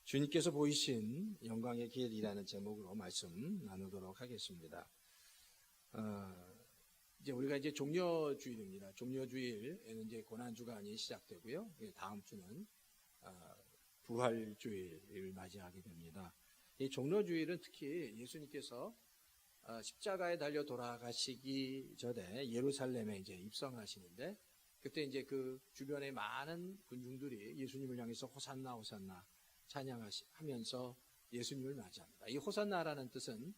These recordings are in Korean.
주님께서 보이신 영광의 길이라는 제목으로 말씀 나누도록 하겠습니다. 이제 우리가 이제 종려주일입니다. 종려주일에는 이제 고난주간이 시작되고요. 다음 주는 부활주일을 맞이하게 됩니다. 이 종려주일은 특히 예수님께서 십자가에 달려 돌아가시기 전에 예루살렘에 이제 입성하시는데, 그때 이제 그 주변에 많은 군중들이 예수님을 향해서 호산나 호산나 찬양하면서 예수님을 맞이합니다. 이 호산나라는 뜻은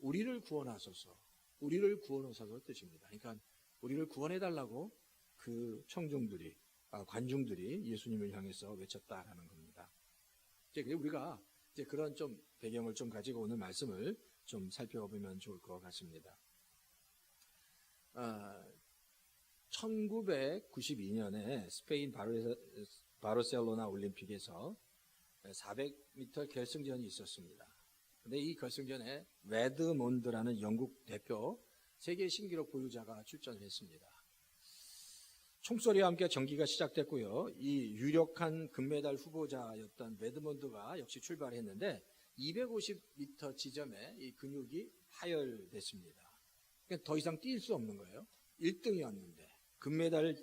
우리를 구원하소서, 우리를 구원하소서 뜻입니다. 그러니까 우리를 구원해달라고 그 청중들이, 관중들이 예수님을 향해서 외쳤다라는 겁니다. 이제 우리가 이제 그런 좀 배경을 좀 가지고 오늘 말씀을 좀 살펴보면 좋을 것 같습니다. 1992년에 스페인 바르셀로나 올림픽에서 400m 결승전이 있었습니다. 근데 이 결승전에 레드몬드라는 영국 대표 세계 신기록 보유자가 출전했습니다. 총소리와 함께 경기가 시작됐고요. 이 유력한 금메달 후보자였던 레드몬드가 역시 출발했는데 250m 지점에 이 근육이 파열됐습니다. 그러니까 더 이상 뛸 수 없는 거예요. 1등이었는데 금메달을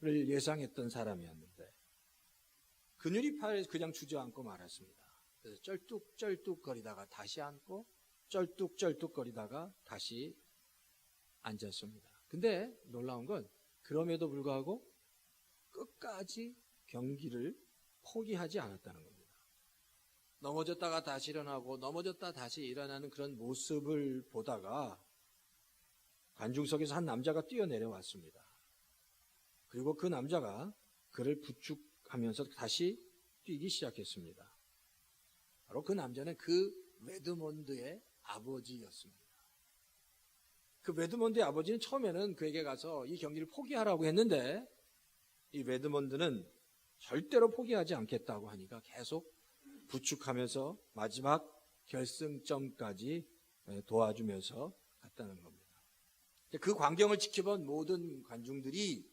예상했던 사람이었는데 근육이 파열해서 그냥 주저앉고 말았습니다. 그래서 쩔뚝쩔뚝 거리다가 다시 앉고 쩔뚝쩔뚝 거리다가 다시 앉았습니다. 근데 놀라운 건 그럼에도 불구하고 끝까지 경기를 포기하지 않았다는 겁니다. 넘어졌다가 다시 일어나고 넘어졌다 다시 일어나는 그런 모습을 보다가 관중석에서 한 남자가 뛰어내려왔습니다. 그리고 그 남자가 그를 부축하면서 다시 뛰기 시작했습니다. 바로 그 남자는 그 레드몬드의 아버지였습니다. 그 레드몬드의 아버지는 처음에는 그에게 가서 이 경기를 포기하라고 했는데 이 레드몬드는 절대로 포기하지 않겠다고 하니까 계속 부축하면서 마지막 결승점까지 도와주면서 갔다는 겁니다. 그 광경을 지켜본 모든 관중들이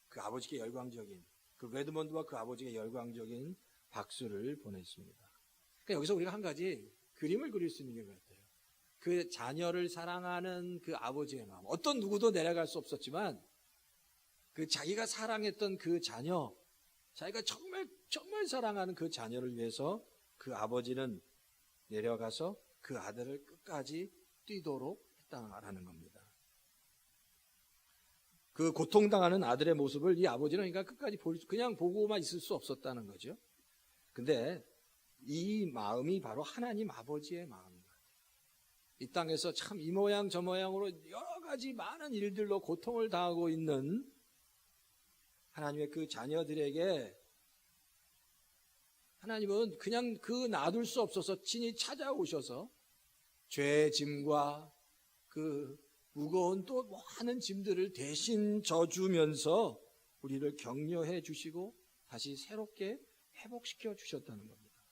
그 아버지께 열광적인, 그 레드몬드와 그 아버지께 열광적인 박수를 보냈습니다. 그러니까 여기서 우리가 한 가지 그림을 그릴 수 있는 것 같아요. 그 자녀를 사랑하는 그 아버지의 마음, 어떤 누구도 내려갈 수 없었지만 그 자기가 사랑했던 그 자녀, 자기가 정말 사랑하는 그 자녀를 위해서 그 아버지는 내려가서 그 아들을 끝까지 뛰도록 했다라는 겁니다. 그 고통당하는 아들의 모습을 이 아버지는 그러니까 끝까지 그냥 보고만 있을 수 없었다는 거죠. 근데 이 마음이 바로 하나님 아버지의 마음인 것 같아요. 이 땅에서 참 이 모양 저 모양으로 여러 가지 많은 일들로 고통을 당하고 있는 하나님의 그 자녀들에게 하나님은 그냥 그 놔둘 수 없어서 친히 찾아오셔서 죄의 짐과 그 무거운 또 많은 짐들을 대신 져주면서 우리를 격려해 주시고 다시 새롭게 회복시켜 주셨다는 겁니다.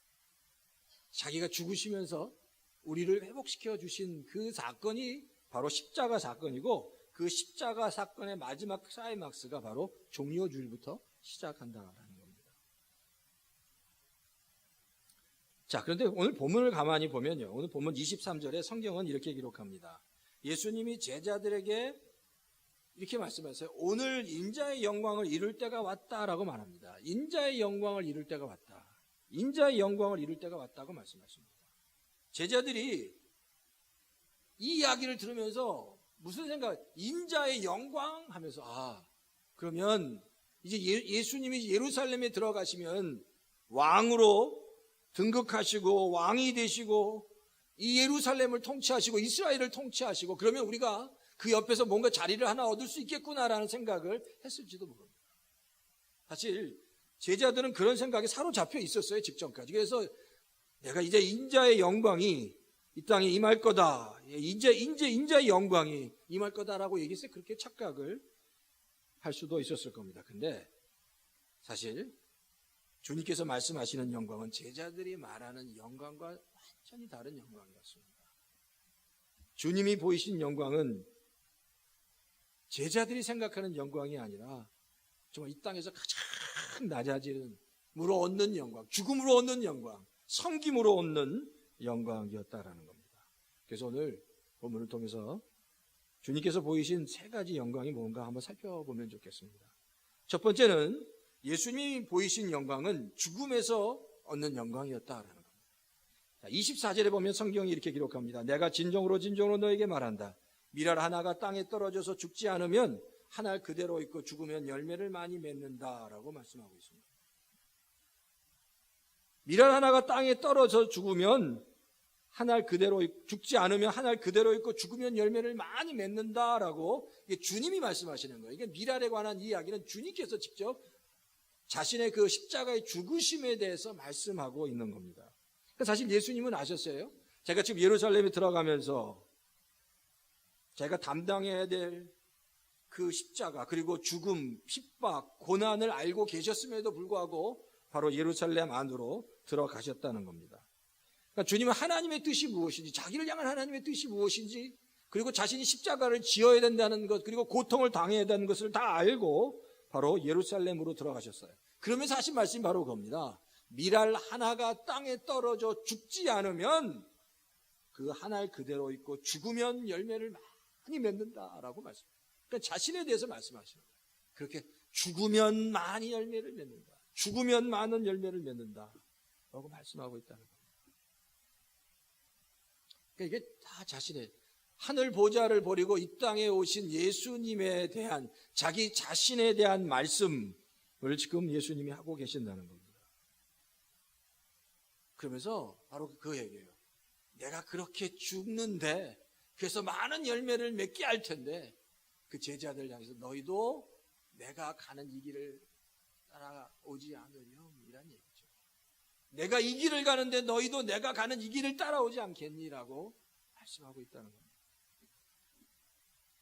자기가 죽으시면서 우리를 회복시켜 주신 그 사건이 바로 십자가 사건이고 그 십자가 사건의 마지막 클라이막스가 바로 종려주일부터 시작한다는 겁니다. 자, 그런데 오늘 본문을 가만히 보면요. 오늘 본문 23절에 성경은 이렇게 기록합니다. 예수님이 제자들에게 이렇게 말씀하세요. 오늘 인자의 영광을 이룰 때가 왔다라고 말합니다. 인자의 영광을 이룰 때가 왔다. 인자의 영광을 이룰 때가 왔다고 말씀하십니다. 제자들이 이 이야기를 들으면서 무슨 생각? 인자의 영광 하면서 그러면 이제 예수님이 예루살렘에 들어가시면 왕으로 등극하시고 왕이 되시고 이 예루살렘을 통치하시고 이스라엘을 통치하시고 그러면 우리가 그 옆에서 뭔가 자리를 하나 얻을 수 있겠구나라는 생각을 했을지도 모릅니다. 사실 제자들은 그런 생각에 사로잡혀 있었어요. 직전까지. 그래서 내가 이제 인자의 영광이 이 땅에 임할 거다. 인자의 영광이 임할 거다라고 얘기했어요. 그렇게 착각을 할 수도 있었을 겁니다. 근데 사실 주님께서 말씀하시는 영광은 제자들이 말하는 영광과 완전히 다른 영광이었습니다. 주님이 보이신 영광은 제자들이 생각하는 영광이 아니라 정말 이 땅에서 가장 낮아지는 얻는 영광, 죽음으로 얻는 영광, 섬김으로 얻는 영광이었다라는 겁니다. 그래서 오늘 본문을 통해서 주님께서 보이신 세 가지 영광이 뭔가 한번 살펴보면 좋겠습니다. 첫 번째는 예수님이 보이신 영광은 죽음에서 얻는 영광이었다라는 겁니다. 24절에 보면 성경이 이렇게 기록합니다. 내가 진정으로 너에게 말한다. 밀알 하나가 땅에 떨어져서 죽지 않으면 한 알 그대로 있고 죽으면 열매를 많이 맺는다라고 말씀하고 있습니다. 밀알 하나가 땅에 떨어져 죽으면 죽지 않으면 한 알 그대로 있고 죽으면 열매를 많이 맺는다라고 이게 주님이 말씀하시는 거예요. 이게 밀알에 관한 이야기는 주님께서 직접 자신의 그 십자가의 죽으심에 대해서 말씀하고 있는 겁니다. 사실 예수님은 아셨어요. 제가 지금 예루살렘에 들어가면서 제가 담당해야 될 그 십자가 그리고 죽음, 핍박, 고난을 알고 계셨음에도 불구하고 바로 예루살렘 안으로 들어가셨다는 겁니다. 그러니까 주님은 하나님의 뜻이 무엇인지, 자기를 향한 하나님의 뜻이 무엇인지, 그리고 자신이 십자가를 지어야 된다는 것, 그리고 고통을 당해야 되는 것을 다 알고 바로 예루살렘으로 들어가셨어요. 그러면서 하신 말씀이 바로 그겁니다. 밀알 하나가 땅에 떨어져 죽지 않으면 그 한 알 그대로 있고 죽으면 열매를 많이 맺는다라고 말씀합니다. 그러니까 자신에 대해서 말씀하시는 거예요. 그렇게 죽으면 많이 열매를 맺는다. 죽으면 많은 열매를 맺는다. 라고 말씀하고 있다는 겁니다. 그러니까 이게 다 자신의 하늘 보좌를 버리고 이 땅에 오신 예수님에 대한 자기 자신에 대한 말씀을 지금 예수님이 하고 계신다는 겁니다. 그러면서 바로 그 얘기예요. 내가 그렇게 죽는데 그래서 많은 열매를 맺게 할 텐데 그 제자들 향해서 너희도 내가 가는 이 길을 따라오지 않으렴이란 얘기죠. 내가 이 길을 가는데 너희도 내가 가는 이 길을 따라오지 않겠니라고 말씀하고 있다는 겁니다.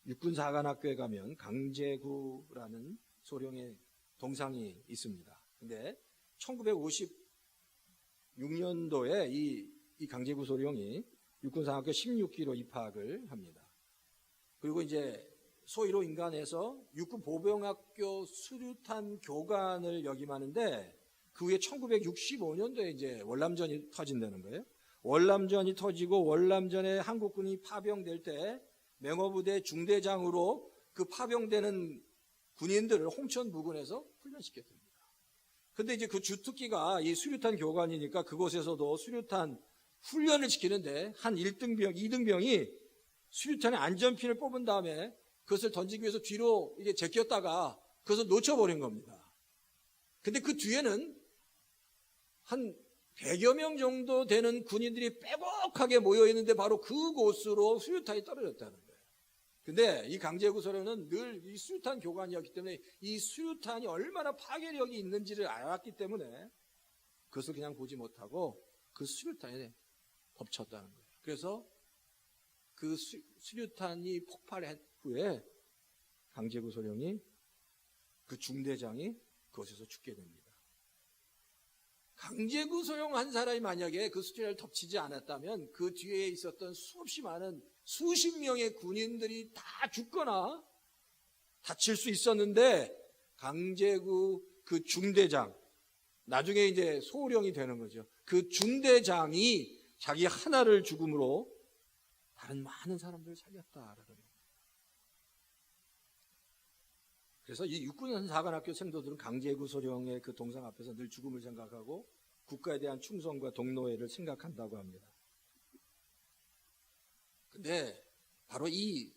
육군사관학교에 가면 강제구라는 소령의 동상이 있습니다. 근데 1956년도에 이 강제구 소령이 육군사관학교 16기로 입학을 합니다. 그리고 이제 소위로 인간해서 육군보병학교 수류탄 교관을 역임하는데 그 후에 1965년도에 이제 월남전이 터진다는 거예요. 월남전이 터지고 월남전에 한국군이 파병될 때 맹호부대 중대장으로 그 파병되는 군인들을 홍천 부근에서 훈련시켜 줍니다. 근데 이제 그 주특기가 이 수류탄 교관이니까 그곳에서도 수류탄 훈련을 시키는데 한 1등병, 2등병이 수류탄의 안전핀을 뽑은 다음에 그것을 던지기 위해서 뒤로 이게 제꼈다가 그것을 놓쳐버린 겁니다. 근데 그 뒤에는 한 100여 명 정도 되는 군인들이 빼곡하게 모여있는데 바로 그곳으로 수류탄이 떨어졌다는 거예요. 근데 이 강제구 소령은 늘 이 수류탄 교관이었기 때문에 이 수류탄이 얼마나 파괴력이 있는지를 알았기 때문에 그것을 그냥 보지 못하고 그 수류탄에 덮쳤다는 거예요. 그래서 그 수류탄이 폭발한 후에 강제구 소령이 그 중대장이 그곳에서 죽게 됩니다. 강제구 소령 한 사람이 만약에 그 수류탄을 덮치지 않았다면 그 뒤에 있었던 수없이 많은 수십 명의 군인들이 다 죽거나 다칠 수 있었는데 강제구 그 중대장, 나중에 이제 소령이 되는 거죠. 그 중대장이 자기 하나를 죽음으로 다른 많은 사람들을 살렸다라는 겁니다. 그래서 이 육군사관학교 생도들은 강제구 소령의 그 동상 앞에서 늘 죽음을 생각하고 국가에 대한 충성과 동노회를 생각한다고 합니다. 근데 바로 이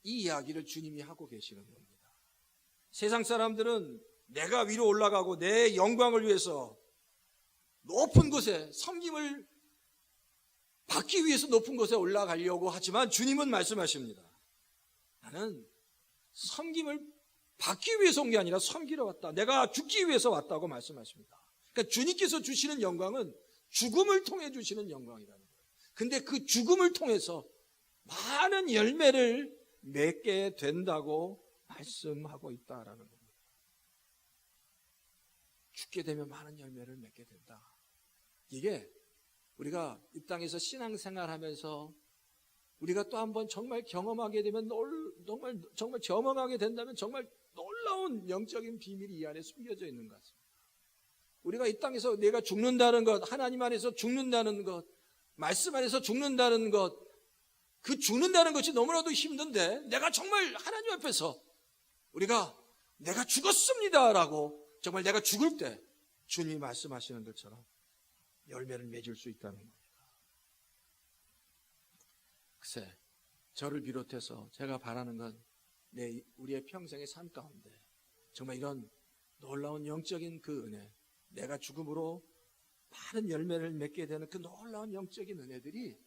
이야기를 주님이 하고 계시는 겁니다. 세상 사람들은 내가 위로 올라가고 내 영광을 위해서 높은 곳에 섬김을 받기 위해서 높은 곳에 올라가려고 하지만 주님은 말씀하십니다. 나는 섬김을 받기 위해서 온 게 아니라 섬기러 왔다. 내가 죽기 위해서 왔다고 말씀하십니다. 그러니까 주님께서 주시는 영광은 죽음을 통해 주시는 영광이라는 거예요. 근데 그 죽음을 통해서 많은 열매를 맺게 된다고 말씀하고 있다라는 겁니다. 죽게 되면 많은 열매를 맺게 된다. 이게 우리가 이 땅에서 신앙생활하면서 우리가 또 한번 정말 경험하게 되면 정말 경험하게 된다면 정말 놀라운 영적인 비밀이 이 안에 숨겨져 있는 것 같습니다. 우리가 이 땅에서 내가 죽는다는 것, 하나님 안에서 죽는다는 것, 말씀 안에서 죽는다는 것, 그 죽는다는 것이 너무나도 힘든데 내가 정말 하나님 앞에서 우리가 내가 죽었습니다라고 정말 내가 죽을 때 주님이 말씀하시는 것처럼 열매를 맺을 수 있다는 겁니다. 글쎄, 저를 비롯해서 제가 바라는 건 우리의 평생의 삶 가운데 정말 이런 놀라운 영적인 그 은혜, 내가 죽음으로 많은 열매를 맺게 되는 그 놀라운 영적인 은혜들이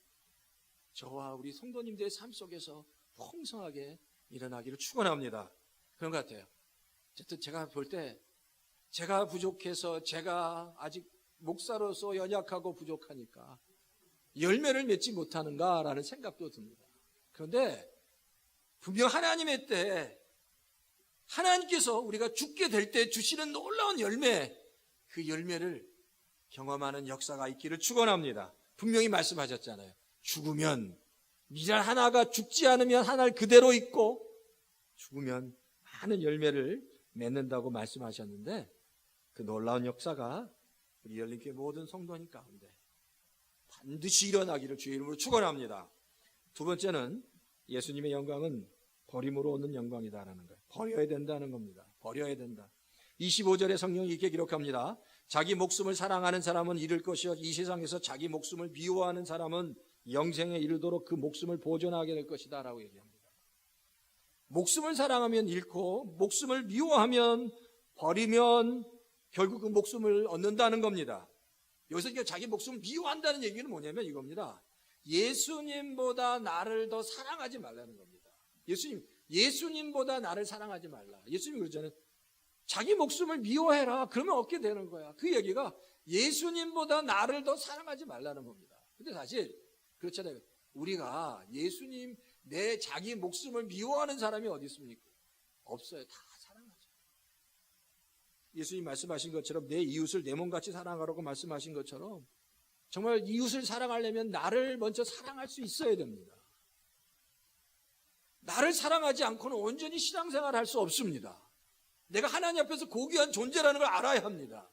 저와 우리 성도님들의 삶 속에서 풍성하게 일어나기를 축원합니다. 그런 것 같아요. 어쨌든 제가 볼 때 제가 부족해서 제가 아직 목사로서 연약하고 부족하니까 열매를 맺지 못하는가라는 생각도 듭니다. 그런데 분명 하나님의 때에 하나님께서 우리가 죽게 될 때 주시는 놀라운 열매, 그 열매를 경험하는 역사가 있기를 축원합니다. 분명히 말씀하셨잖아요. 죽으면 미랄 하나가 죽지 않으면 하나를 그대로 있고 죽으면 많은 열매를 맺는다고 말씀하셨는데 그 놀라운 역사가 우리 열린교회 모든 성도님 가운데 반드시 일어나기를 주의 이름으로 축원합니다. 두 번째는 예수님의 영광은 버림으로 오는 영광이다라는 거예요. 버려야 된다는 겁니다. 버려야 된다. 25절에 성경이 이렇게 기록합니다. 자기 목숨을 사랑하는 사람은 잃을 것이요 이 세상에서 자기 목숨을 미워하는 사람은 영생에 이르도록 그 목숨을 보존하게 될 것이다 라고 얘기합니다. 목숨을 사랑하면 잃고 목숨을 미워하면 버리면 결국 그 목숨을 얻는다는 겁니다. 여기서 자기 목숨을 미워한다는 얘기는 뭐냐면 이겁니다. 예수님보다 나를 더 사랑하지 말라는 겁니다. 예수님보다 나를 사랑하지 말라. 예수님이 그러잖아요. 자기 목숨을 미워해라. 그러면 얻게 되는 거야. 그 얘기가 예수님보다 나를 더 사랑하지 말라는 겁니다. 근데 사실 그렇잖아요. 우리가 예수님 내 자기 목숨을 미워하는 사람이 어디 있습니까? 없어요. 다 사랑하죠. 예수님 말씀하신 것처럼 내 이웃을 내 몸같이 사랑하라고 말씀하신 것처럼 정말 이웃을 사랑하려면 나를 먼저 사랑할 수 있어야 됩니다. 나를 사랑하지 않고는 온전히 신앙생활을 할 수 없습니다. 내가 하나님 앞에서 고귀한 존재라는 걸 알아야 합니다.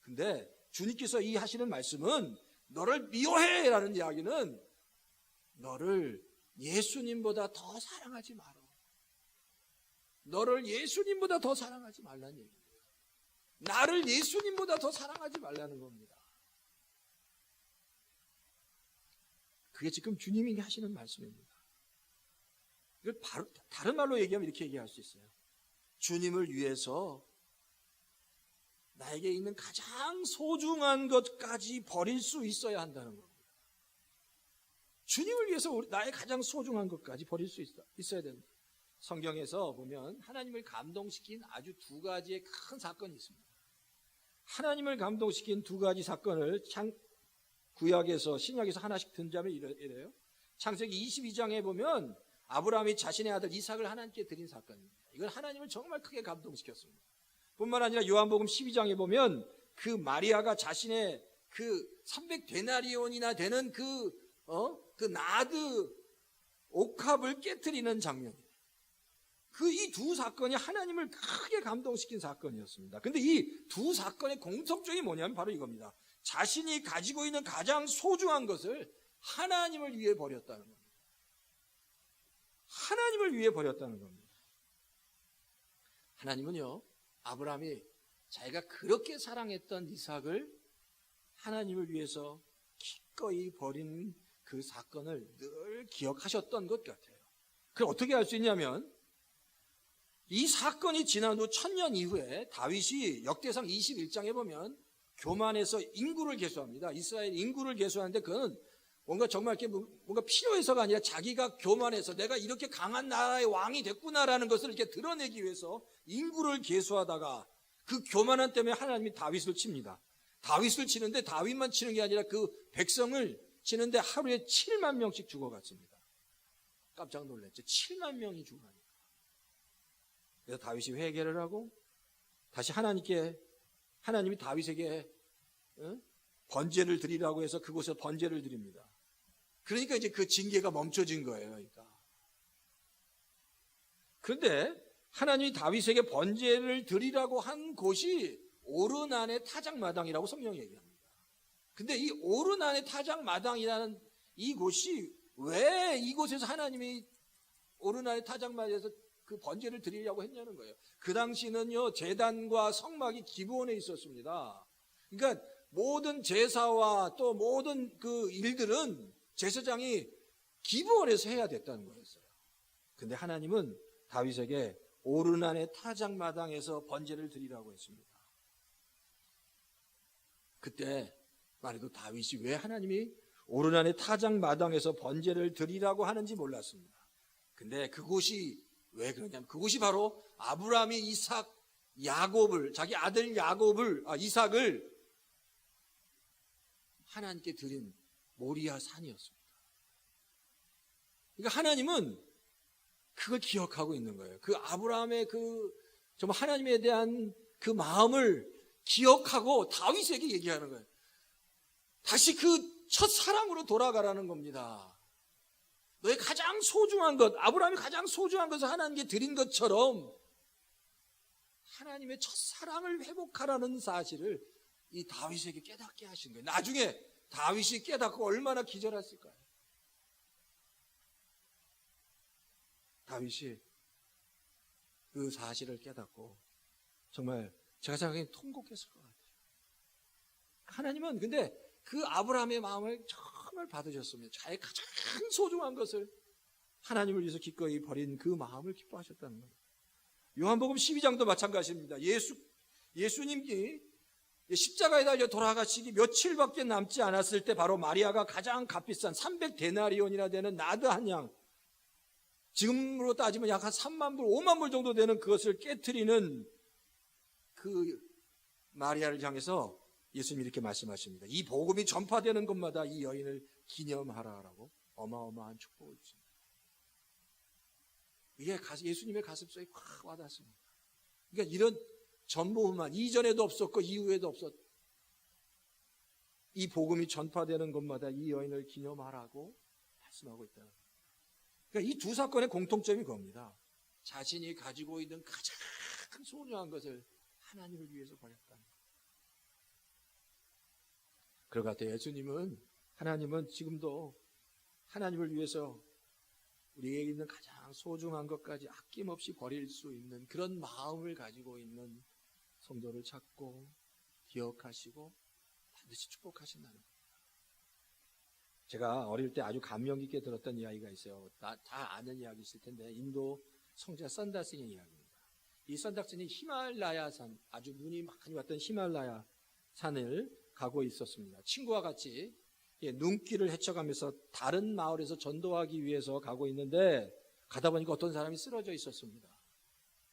근데 주님께서 이 하시는 말씀은 너를 미워해라는 이야기는 너를 예수님보다 더 사랑하지 마라. 너를 예수님보다 더 사랑하지 말라는 얘기예요. 나를 예수님보다 더 사랑하지 말라는 겁니다. 그게 지금 주님이 하시는 말씀입니다. 이걸 바로 다른 말로 얘기하면 이렇게 얘기할 수 있어요. 주님을 위해서 나에게 있는 가장 소중한 것까지 버릴 수 있어야 한다는 겁니다. 주님을 위해서 나의 가장 소중한 것까지 버릴 수 있어야 된다. 성경에서 보면 하나님을 감동시킨 아주 두 가지의 큰 사건이 있습니다. 하나님을 감동시킨 두 가지 사건을 구약에서 신약에서 하나씩 든자면 이래요. 창세기 22장에 보면 아브라함이 자신의 아들 이삭을 하나님께 드린 사건입니다. 이건 하나님을 정말 크게 감동시켰습니다. 뿐만 아니라 요한복음 12장에 보면 그 마리아가 자신의 그 300데나리온이나 되는 그 나드 옥합을 깨트리는 장면이에요. 이 두 사건이 하나님을 크게 감동시킨 사건이었습니다. 근데 이 두 사건의 공통점이 뭐냐면 바로 이겁니다. 자신이 가지고 있는 가장 소중한 것을 하나님을 위해 버렸다는 겁니다. 하나님을 위해 버렸다는 겁니다. 하나님은요, 아브라함이 자기가 그렇게 사랑했던 이삭을 하나님을 위해서 기꺼이 버린 그 사건을 늘 기억하셨던 것 같아요. 그걸 어떻게 알 수 있냐면 이 사건이 지난 후 1000년 이후에 다윗이 역대상 21장에 보면 교만해서 인구를 계수합니다. 이스라엘 인구를 계수하는데 그건 뭔가 정말 이렇게 뭔가 필요해서가 아니라 자기가 교만해서 내가 이렇게 강한 나라의 왕이 됐구나라는 것을 이렇게 드러내기 위해서 인구를 계수하다가 그 교만함 때문에 하나님이 다윗을 칩니다. 다윗을 치는데 다윗만 치는 게 아니라 그 백성을 치는데 하루에 7만 명씩 죽어갔습니다. 깜짝 놀랐죠. 7만 명이 죽어가니까. 그래서 다윗이 회개를 하고 다시 하나님이 다윗에게 번제를 드리라고 해서 그곳에 번제를 드립니다. 그러니까 이제 그 징계가 멈춰진 거예요. 그러니까. 그런데 하나님이 다윗에게 번제를 드리라고 한 곳이 오르난의 타작마당이라고 성경이 얘기합니다. 근데 이 오르난의 타작마당이라는 이곳이 왜 이곳에서 하나님이 오르난의 타작마당에서 그 번제를 드리려고 했냐는 거예요. 그 당시는요, 제단과 성막이 기브온에 있었습니다. 그러니까 모든 제사와 또 모든 그 일들은 제사장이 기브온에서 해야 됐다는 거였어요. 근데 하나님은 다윗에게 오르난의 타작마당에서 번제를 드리라고 했습니다. 그때 말해도 다윗이 왜 하나님이 오르난의 타작마당에서 번제를 드리라고 하는지 몰랐습니다. 근데 그곳이 왜 그러냐면 그곳이 바로 아브라함이 야곱을, 자기 아들 이삭을 하나님께 드린 모리아 산이었습니다. 그러니까 하나님은 그걸 기억하고 있는 거예요. 그 아브라함의 정말 하나님에 대한 그 마음을 기억하고 다윗에게 얘기하는 거예요. 다시 그 첫사랑으로 돌아가라는 겁니다. 너의 가장 소중한 것, 아브라함이 가장 소중한 것을 하나님께 드린 것처럼 하나님의 첫사랑을 회복하라는 사실을 이 다윗에게 깨닫게 하신 거예요. 나중에 다윗이 깨닫고 얼마나 기절했을까요? 다윗이 그 사실을 깨닫고 정말 제가 생각하기엔 통곡했을 것 같아요. 하나님은 근데 그 아브라함의 마음을 정말 받으셨습니다. 자기 가장 소중한 것을 하나님을 위해서 기꺼이 버린 그 마음을 기뻐하셨다는 거예요. 요한복음 12장도 마찬가지입니다. 예수님이 십자가에 달려 돌아가시기 며칠밖에 남지 않았을 때 바로 마리아가 가장 값비싼 300데나리온이나 되는 나드 한 양, 지금으로 따지면 약 한 3만 불, 5만 불 정도 되는 그것을 깨트리는 그 마리아를 향해서 예수님이 이렇게 말씀하십니다. 이 복음이 전파되는 곳마다 이 여인을 기념하라라고 어마어마한 축복을 주십니다. 이게 예수님의 가슴속에 확 와닿습니다. 그러니까 이런 전보만 이전에도 없었고 이후에도 없었. 이 복음이 전파되는 곳마다 이 여인을 기념하라고 말씀하고 있다. 그러니까 이 두 사건의 공통점이 그겁니다. 자신이 가지고 있는 가장 소중한 것을 하나님을 위해서 버렸다는 거예요. 그럴 것 같아요. 하나님은 지금도 하나님을 위해서 우리에게 있는 가장 소중한 것까지 아낌없이 버릴 수 있는 그런 마음을 가지고 있는 성도를 찾고 기억하시고 반드시 축복하신다는 겁니다. 제가 어릴 때 아주 감명 깊게 들었던 이야기가 있어요. 다 아는 이야기 있을 텐데 인도 성자 선다스의 이야기입니다. 이 선다스는 히말라야 산, 아주 눈이 많이 왔던 히말라야 산을 가고 있었습니다. 친구와 같이 눈길을 헤쳐가면서 다른 마을에서 전도하기 위해서 가고 있는데 가다 보니까 어떤 사람이 쓰러져 있었습니다.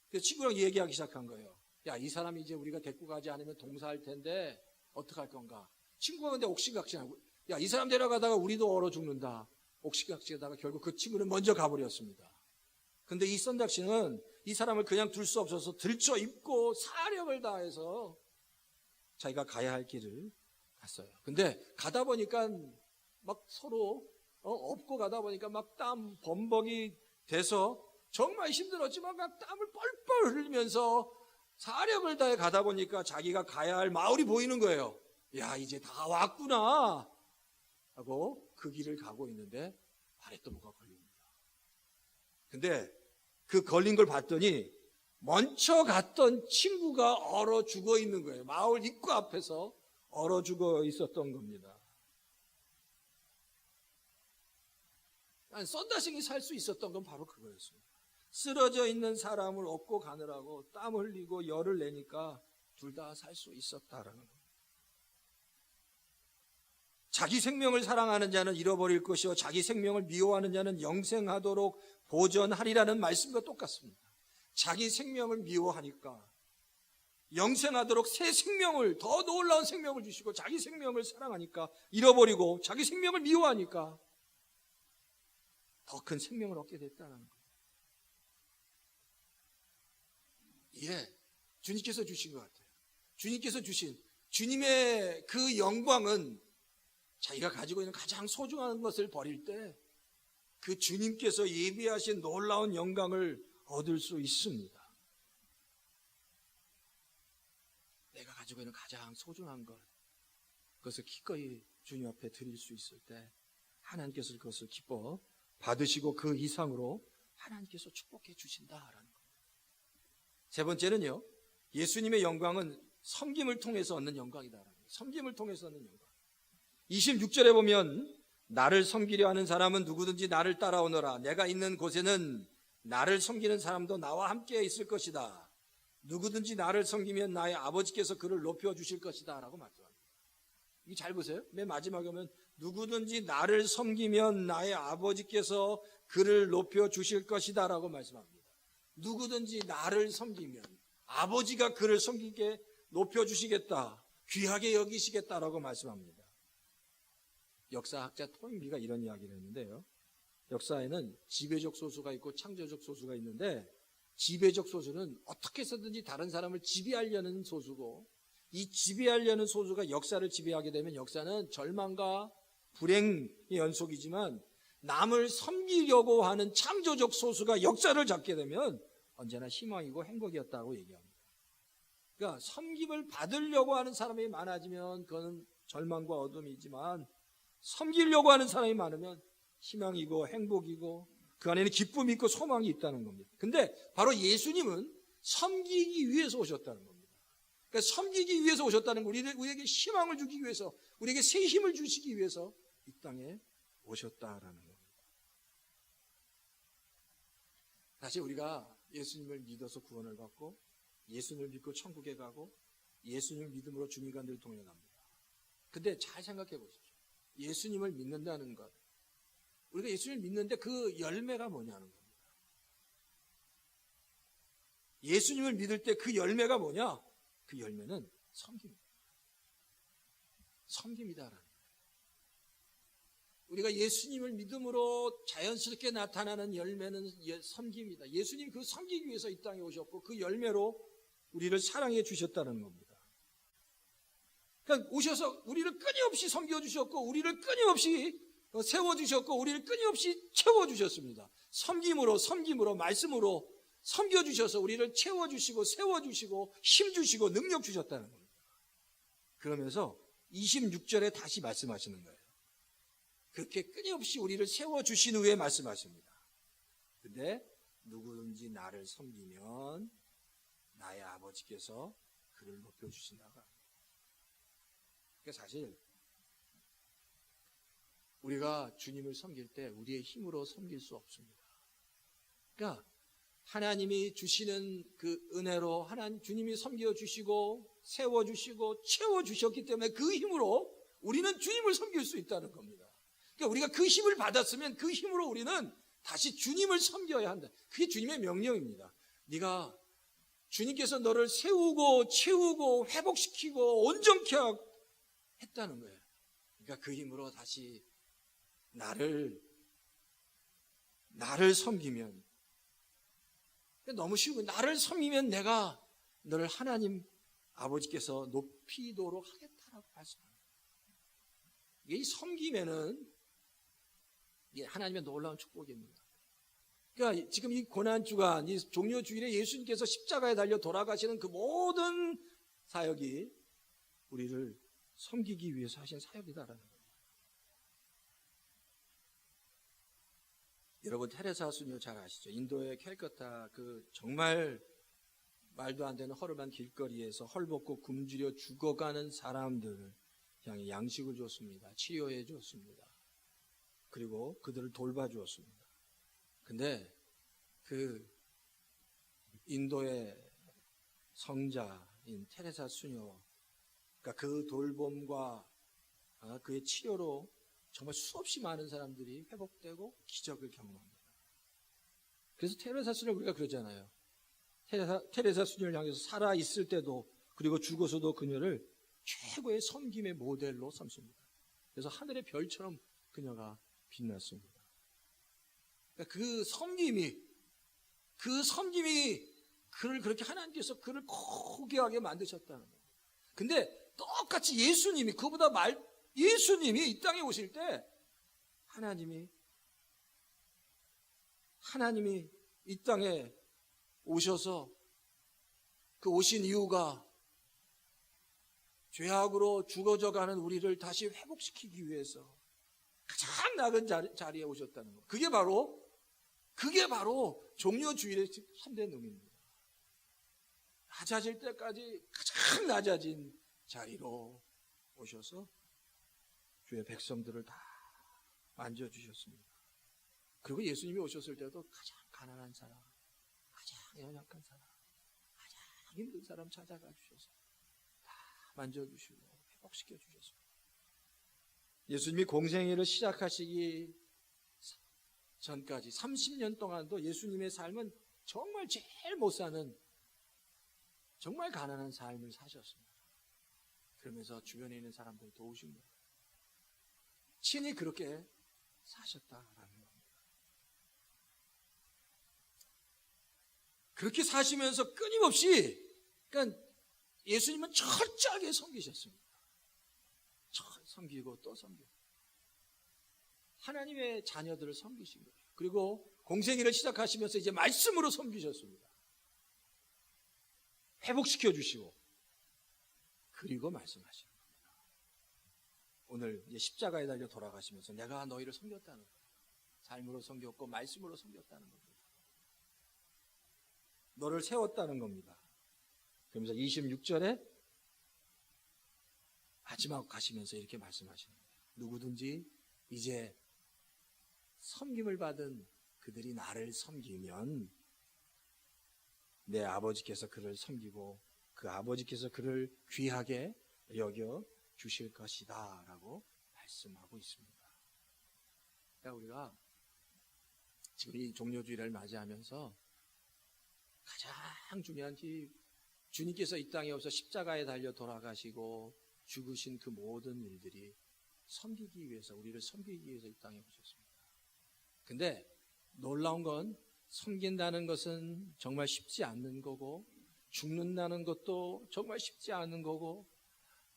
그래서 친구랑 얘기하기 시작한 거예요. 야, 이 사람이 이제 우리가 데리고 가지 않으면 동사할 텐데 어떡할 건가? 친구가 근데 옥신각신하고 야, 이 사람 데려가다가 우리도 얼어 죽는다. 옥신각신하다가 결국 그 친구는 먼저 가버렸습니다. 근데 이 선닥씨는 이 사람을 그냥 둘 수 없어서 들쳐 입고 사력을 다해서 자기가 가야 할 길을 갔어요. 근데 가다 보니까 막 서로 업고 가다 보니까 막 땀 범벅이 돼서 정말 힘들었지만 막 땀을 뻘뻘 흘리면서 사력을 다해 가다 보니까 자기가 가야 할 마을이 보이는 거예요. 야, 이제 다 왔구나 하고 그 길을 가고 있는데 발에 또 뭐가 걸립니다. 근데 그 걸린 걸 봤더니 먼저 갔던 친구가 얼어 죽어 있는 거예요. 마을 입구 앞에서 얼어 죽어 있었던 겁니다. 썬다싱이 살 수 있었던 건 바로 그거였습니다. 쓰러져 있는 사람을 업고 가느라고 땀 흘리고 열을 내니까 둘 다 살 수 있었다라는 겁니다. 자기 생명을 사랑하는 자는 잃어버릴 것이요 자기 생명을 미워하는 자는 영생하도록 보전하리라는 말씀과 똑같습니다. 자기 생명을 미워하니까 영생하도록 새 생명을, 더 놀라운 생명을 주시고 자기 생명을 사랑하니까 잃어버리고 자기 생명을 미워하니까 더 큰 생명을 얻게 됐다는 거예요. 예, 주님께서 주신 것 같아요. 주님께서 주신 주님의 그 영광은 자기가 가지고 있는 가장 소중한 것을 버릴 때 그 주님께서 예비하신 놀라운 영광을 얻을 수 있습니다. 내가 가지고 있는 가장 소중한 것, 그것을 기꺼이 주님 앞에 드릴 수 있을 때 하나님께서 그것을 기뻐 받으시고 그 이상으로 하나님께서 축복해 주신다라는 겁니다. 세 번째는요, 예수님의 영광은 섬김을 통해서 얻는 영광이다라는 거예요. 섬김을 통해서 얻는 영광. 26절에 보면 나를 섬기려 하는 사람은 누구든지 나를 따라오너라. 내가 있는 곳에는 나를 섬기는 사람도 나와 함께 있을 것이다. 누구든지 나를 섬기면 나의 아버지께서 그를 높여주실 것이다 라고 말씀합니다. 이게 잘 보세요. 맨 마지막에 보면 누구든지 나를 섬기면 나의 아버지께서 그를 높여주실 것이다 라고 말씀합니다. 누구든지 나를 섬기면 아버지가 그를 섬기게 높여주시겠다, 귀하게 여기시겠다라고 말씀합니다. 역사학자 토인비가 이런 이야기를 했는데요, 역사에는 지배적 소수가 있고 창조적 소수가 있는데, 지배적 소수는 어떻게 해서든지 다른 사람을 지배하려는 소수고, 이 지배하려는 소수가 역사를 지배하게 되면 역사는 절망과 불행의 연속이지만, 남을 섬기려고 하는 창조적 소수가 역사를 잡게 되면 언제나 희망이고 행복이었다고 얘기합니다. 그러니까 섬김을 받으려고 하는 사람이 많아지면 그건 절망과 어둠이지만, 섬기려고 하는 사람이 많으면 희망이고 행복이고 그 안에는 기쁨이 있고 소망이 있다는 겁니다. 근데 바로 예수님은 섬기기 위해서 오셨다는 겁니다. 그러니까 섬기기 위해서 오셨다는 거, 우리에게 희망을 주기 위해서, 우리에게 새 힘을 주시기 위해서 이 땅에 오셨다라는 겁니다. 사실 우리가 예수님을 믿어서 구원을 받고 예수님을 믿고 천국에 가고 예수님을 믿음으로 주님과 늘 동행합니다. 근데 잘 생각해 보십시오. 예수님을 믿는다는 것, 우리가 예수님을 믿는데 그 열매가 뭐냐는 겁니다. 예수님을 믿을 때 그 열매가 뭐냐? 그 열매는 섬김입니다. 섬김이다라는 거예요. 우리가 예수님을 믿음으로 자연스럽게 나타나는 열매는 섬김이다. 예수님 그 섬기기 위해서 이 땅에 오셨고 그 열매로 우리를 사랑해 주셨다는 겁니다. 그러니까 오셔서 우리를 끊임없이 섬겨주셨고 우리를 끊임없이 세워주셨고 우리를 끊임없이 채워주셨습니다. 섬김으로 말씀으로 섬겨주셔서 우리를 채워주시고 세워주시고 힘주시고 능력 주셨다는 겁니다. 그러면서 26절에 다시 말씀하시는 거예요. 그렇게 끊임없이 우리를 세워주신 후에 말씀하십니다. 근데 누구든지 나를 섬기면 나의 아버지께서 그를 높여주신다고 합니다. 그러니까 사실 우리가 주님을 섬길 때 우리의 힘으로 섬길 수 없습니다. 그러니까 하나님이 주시는 그 은혜로 주님이 섬겨주시고 세워주시고 채워주셨기 때문에 그 힘으로 우리는 주님을 섬길 수 있다는 겁니다. 그러니까 우리가 그 힘을 받았으면 그 힘으로 우리는 다시 주님을 섬겨야 한다. 그게 주님의 명령입니다. 네가 주님께서 너를 세우고 채우고 회복시키고 온전케 했다는 거예요. 그러니까 그 힘으로 다시 나를 섬기면, 너무 쉬운 거예요. 나를 섬기면 내가 너를 하나님 아버지께서 높이도록 하겠다라고 말씀합니다. 이게 이 섬김에는 이게 하나님의 놀라운 축복입니다. 그러니까 지금 이 고난주간, 이 종료주일에 예수님께서 십자가에 달려 돌아가시는 그 모든 사역이 우리를 섬기기 위해서 하신 사역이다라는 거예요. 여러분 테레사 수녀 잘 아시죠? 인도의 캘커타 그 정말 말도 안 되는 허름한 길거리에서 헐벗고 굶주려 죽어가는 사람들을 향해 양식을 줬습니다. 치료해 줬습니다. 그리고 그들을 돌봐주었습니다. 근데 그 인도의 성자인 테레사 수녀, 그러니까 그 돌봄과 그의 치료로 정말 수없이 많은 사람들이 회복되고 기적을 경험합니다. 그래서 테레사 수녀를 우리가 그러잖아요. 테레사 수녀를 향해서 살아있을 때도 그리고 죽어서도 그녀를 최고의 섬김의 모델로 삼습니다. 그래서 하늘의 별처럼 그녀가 빛났습니다. 그러니까 그 섬김이 그를 그렇게 하나님께서 그를 고귀하게 만드셨다는 거예요. 근데 똑같이 예수님이 이 땅에 오실 때 하나님이 이 땅에 오셔서 그 오신 이유가 죄악으로 죽어져가는 우리를 다시 회복시키기 위해서 가장 낮은 자리에 오셨다는 것. 그게 바로 종려주일의 참된 의미입니다. 낮아질 때까지 가장 낮아진 자리로 오셔서 주의 백성들을 다 만져주셨습니다. 그리고 예수님이 오셨을 때도 가장 가난한 사람, 가장 연약한 사람, 가장 힘든 사람 찾아가 주셔서 다 만져주시고 회복시켜 주셨습니다. 예수님이 공생애를 시작하시기 전까지 30년 동안도 예수님의 삶은 정말 제일 못 사는 정말 가난한 삶을 사셨습니다. 그러면서 주변에 있는 사람들 도우신 거예요. 친히 그렇게 사셨다라는 겁니다. 그렇게 사시면서 끊임없이, 그러니까 예수님은 철저하게 섬기셨습니다. 섬기고 또 섬기고. 하나님의 자녀들을 섬기신 거예요. 그리고 공생애를 시작하시면서 이제 말씀으로 섬기셨습니다. 회복시켜 주시고, 그리고 말씀하시는 겁니다. 오늘 이제 십자가에 달려 돌아가시면서 내가 너희를 섬겼다는 거예요. 삶으로 섬겼고 말씀으로 섬겼다는 겁니다. 너를 세웠다는 겁니다. 그러면서 26절에 마지막 가시면서 이렇게 말씀하시는 거예요. 누구든지 이제 섬김을 받은 그들이 나를 섬기면 내 아버지께서 그를 섬기고 그 아버지께서 그를 귀하게 여겨 주실 것이다 라고 말씀하고 있습니다. 그러니까 우리가 지금 이 종려주일을 맞이하면서 가장 중요한 주님께서 이 땅에 오셔서 십자가에 달려 돌아가시고 죽으신 그 모든 일들이 섬기기 위해서, 우리를 섬기기 위해서 이 땅에 오셨습니다. 근데 놀라운 건 섬긴다는 것은 정말 쉽지 않는 거고, 죽는다는 것도 정말 쉽지 않은 거고,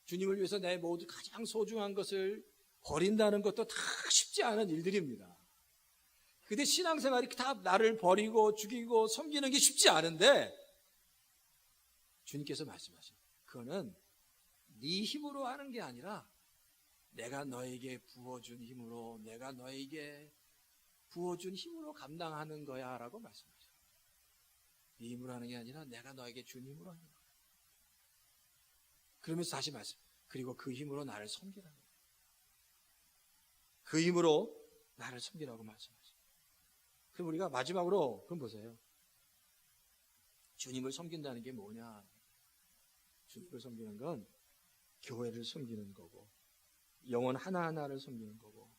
주님을 위해서 내 모두 가장 소중한 것을 버린다는 것도 다 쉽지 않은 일들입니다. 근데 신앙생활이 다 나를 버리고 죽이고 섬기는 게 쉽지 않은데 주님께서 말씀하십니다. 그거는 네 힘으로 하는 게 아니라 내가 너에게 부어준 힘으로, 내가 너에게 부어준 힘으로 감당하는 거야 라고 말씀하셔요. 네 힘으로 하는 게 아니라 내가 너에게 준 힘으로 하는 거야. 그러면서 다시 말씀, 그리고 그 힘으로 나를 섬기라는 거야. 그 힘으로 나를 섬기라고 말씀하셔요. 그럼 우리가 마지막으로 그럼 보세요. 주님을 섬긴다는 게 뭐냐? 주님을 섬기는 건 교회를 섬기는 거고, 영혼 하나하나를 섬기는 거고,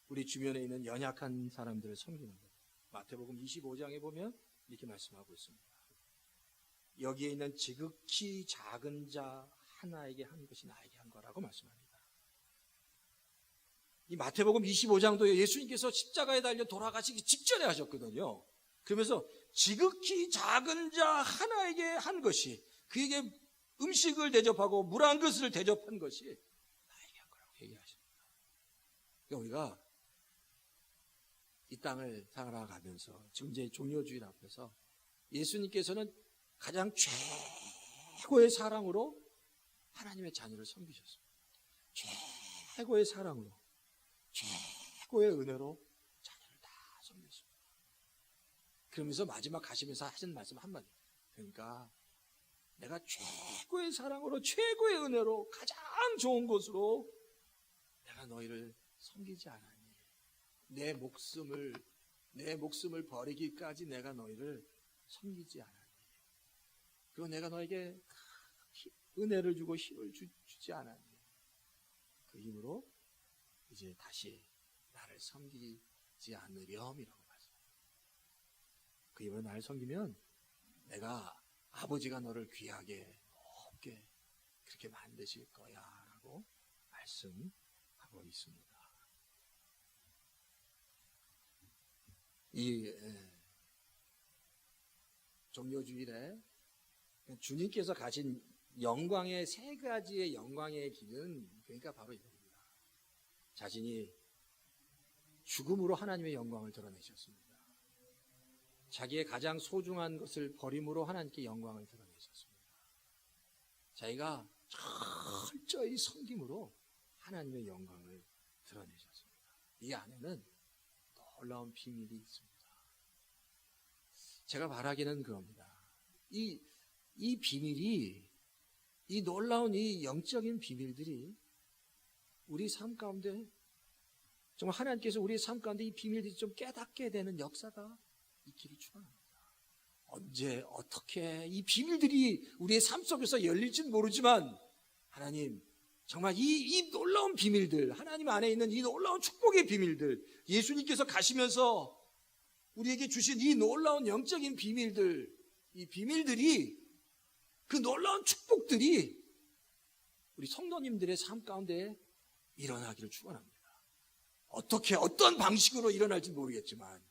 우리 주변에 있는 연약한 사람들을 섬기는 거예요. 마태복음 25장에 보면 이렇게 말씀하고 있습니다. 여기에 있는 지극히 작은 자 하나에게 한 것이 나에게 한 거라고 말씀합니다. 이 마태복음 25장도 예수님께서 십자가에 달려 돌아가시기 직전에 하셨거든요. 그러면서 지극히 작은 자 하나에게 한 것이, 그에게 음식을 대접하고 물 한 그릇을 대접한 것이 나에게 한 거라고 얘기하십니다. 그러니까 우리가 이 땅을 살아가면서 지금 이제 종려주일 앞에서 예수님께서는 가장 최고의 사랑으로 하나님의 자녀를 섬기셨습니다. 최고의 사랑으로, 최고의 은혜로 자녀를 다 섬겼습니다. 그러면서 마지막 가시면서 하신 말씀 한마디. 그러니까 내가 최고의 사랑으로, 최고의 은혜로, 가장 좋은 것으로 내가 너희를 섬기지 않았니? 내 목숨을 버리기까지 내가 너희를 섬기지 않았니? 그리고 내가 너에게 은혜를 주고 힘을 주지 않았니? 그 힘으로 이제 다시 나를 섬기지 않으렴이라고 말씀합니다. 그 힘으로 나를 섬기면 내가 아버지가 너를 귀하게 높게 그렇게 만드실 거야 라고 말씀하고 있습니다. 이 종려주일에 주님께서 가신 영광의 세 가지의 영광의 길은, 그러니까 바로 이겁니다. 자신이 죽음으로 하나님의 영광을 드러내셨습니다. 자기의 가장 소중한 것을 버림으로 하나님께 영광을 드러내셨습니다. 자기가 철저히 섬김으로 하나님의 영광을 드러내셨습니다. 이 안에는 놀라운 비밀이 있습니다. 제가 바라기는 그겁니다. 이 비밀이, 이 놀라운 이 영적인 비밀들이 우리 삶 가운데, 정말 하나님께서 우리의 삶 가운데 이 비밀들이 좀 깨닫게 되는 역사가 있기를 축원합니다. 언제 어떻게 이 비밀들이 우리의 삶 속에서 열릴지는 모르지만 하나님 정말 이 놀라운 비밀들, 하나님 안에 있는 이 놀라운 축복의 비밀들, 예수님께서 가시면서 우리에게 주신 이 놀라운 영적인 비밀들, 이 비밀들이, 그 놀라운 축복들이 우리 성도님들의 삶 가운데 일어나기를 축원합니다. 어떻게 어떤 방식으로 일어날지 모르겠지만,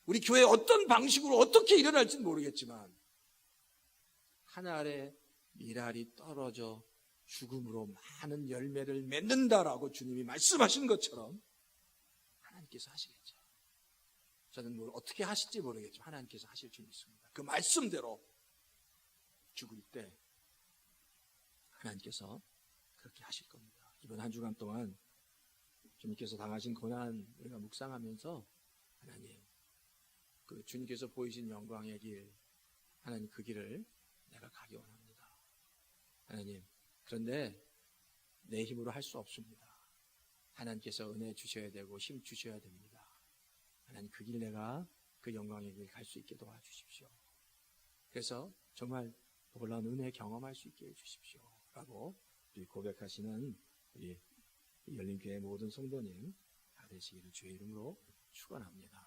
우리 교회 어떤 방식으로 어떻게 일어날지는 모르겠지만, 하늘에 밀알이 떨어져 죽음으로 많은 열매를 맺는다라고 주님이 말씀하신 것처럼 하나님께서 하시겠죠. 저는 뭘 어떻게 하실지 모르겠지만 하나님께서 하실 줄 믿습니다. 그 말씀대로 죽을 때 하나님께서 그렇게 하실 겁니다. 이번 한 주간 동안 주님께서 당하신 고난 우리가 묵상하면서 하나님, 그 주님께서 보이신 영광의 길, 하나님 그 길을 내가 가기 원합니다. 하나님, 그런데 내 힘으로 할 수 없습니다. 하나님께서 은혜 주셔야 되고 힘 주셔야 됩니다. 하나님 그 길 내가 그 영광의 길 갈 수 있게 도와주십시오. 그래서 정말 놀라운 은혜 경험할 수 있게 해주십시오 라고 고백하시는 우리 열린교회 모든 성도님 다 되시기를 주의 이름으로 축원합니다.